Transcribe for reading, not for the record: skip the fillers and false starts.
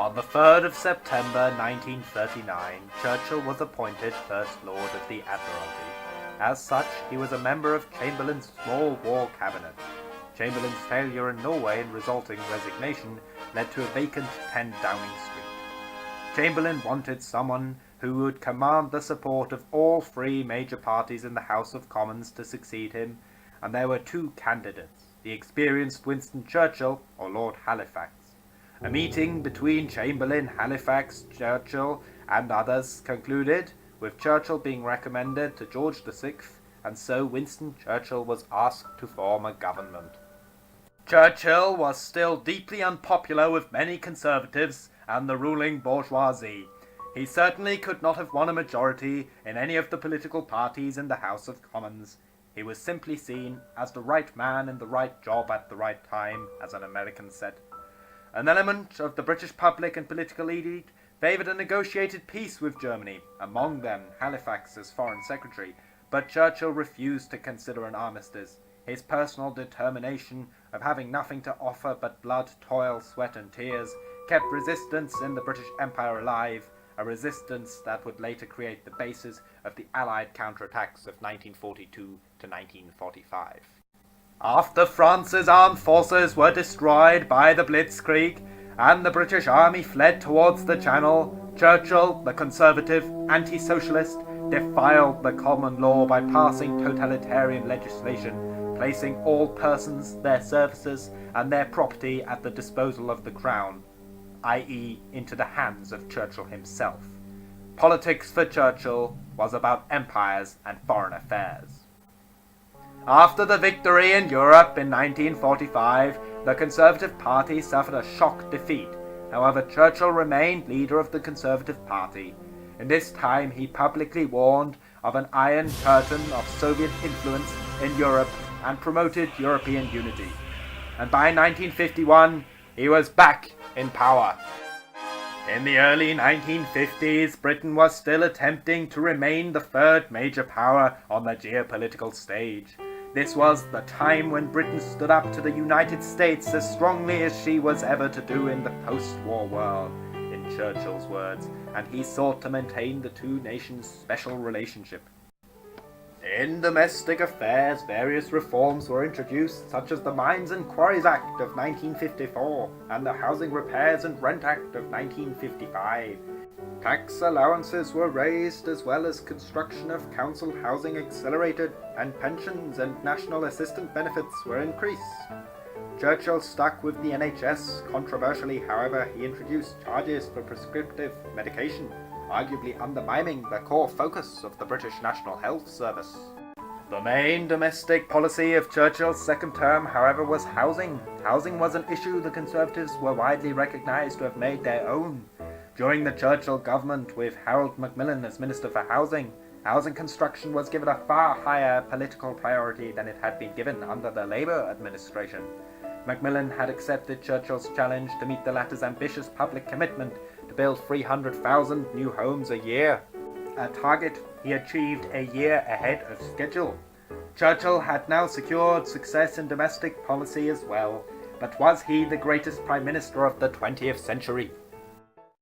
On the 3rd of September 1939, Churchill was appointed First Lord of the Admiralty. As such, he was a member of Chamberlain's small war cabinet. Chamberlain's failure in Norway and resulting resignation led to a vacant 10 Downing Street. Chamberlain wanted someone who would command the support of all three major parties in the House of Commons to succeed him, and there were two candidates, the experienced Winston Churchill or Lord Halifax. A meeting between Chamberlain, Halifax, Churchill, and others concluded, with Churchill being recommended to George VI, and so Winston Churchill was asked to form a government. Churchill was still deeply unpopular with many conservatives and the ruling bourgeoisie. He certainly could not have won a majority in any of the political parties in the House of Commons. He was simply seen as the right man in the right job at the right time, as an American said. An element of the British public and political elite favoured a negotiated peace with Germany, among them Halifax as Foreign Secretary, but Churchill refused to consider an armistice. His personal determination of having nothing to offer but blood, toil, sweat and tears kept resistance in the British Empire alive, a resistance that would later create the basis of the Allied counterattacks of 1942 to 1945. After France's armed forces were destroyed by the Blitzkrieg and the British army fled towards the Channel, Churchill, the conservative anti-socialist, defiled the common law by passing totalitarian legislation, placing all persons, their services, and their property at the disposal of the Crown, i.e. into the hands of Churchill himself. Politics for Churchill was about empires and foreign affairs. After the victory in Europe in 1945, the Conservative Party suffered a shock defeat. However, Churchill remained leader of the Conservative Party. In this time, he publicly warned of an Iron Curtain of Soviet influence in Europe and promoted European unity. And by 1951, he was back in power. In the early 1950s, Britain was still attempting to remain the third major power on the geopolitical stage. This was the time when Britain stood up to the United States as strongly as she was ever to do in the post-war world, in Churchill's words, and he sought to maintain the two nations' special relationship. In domestic affairs, various reforms were introduced, such as the Mines and Quarries Act of 1954 and the Housing Repairs and Rent Act of 1955. Tax allowances were raised, as well as construction of council housing accelerated, and pensions and national assistance benefits were increased. Churchill stuck with the NHS. Controversially, however, he introduced charges for prescriptive medication, arguably undermining the core focus of the British National Health Service. The main domestic policy of Churchill's second term, however, was housing. Housing was an issue the Conservatives were widely recognised to have made their own. During the Churchill government, with Harold Macmillan as Minister for Housing, housing construction was given a far higher political priority than it had been given under the Labour administration. Macmillan had accepted Churchill's challenge to meet the latter's ambitious public commitment to build 300,000 new homes a year, a target he achieved a year ahead of schedule. Churchill had now secured success in domestic policy as well, but was he the greatest Prime Minister of the 20th century?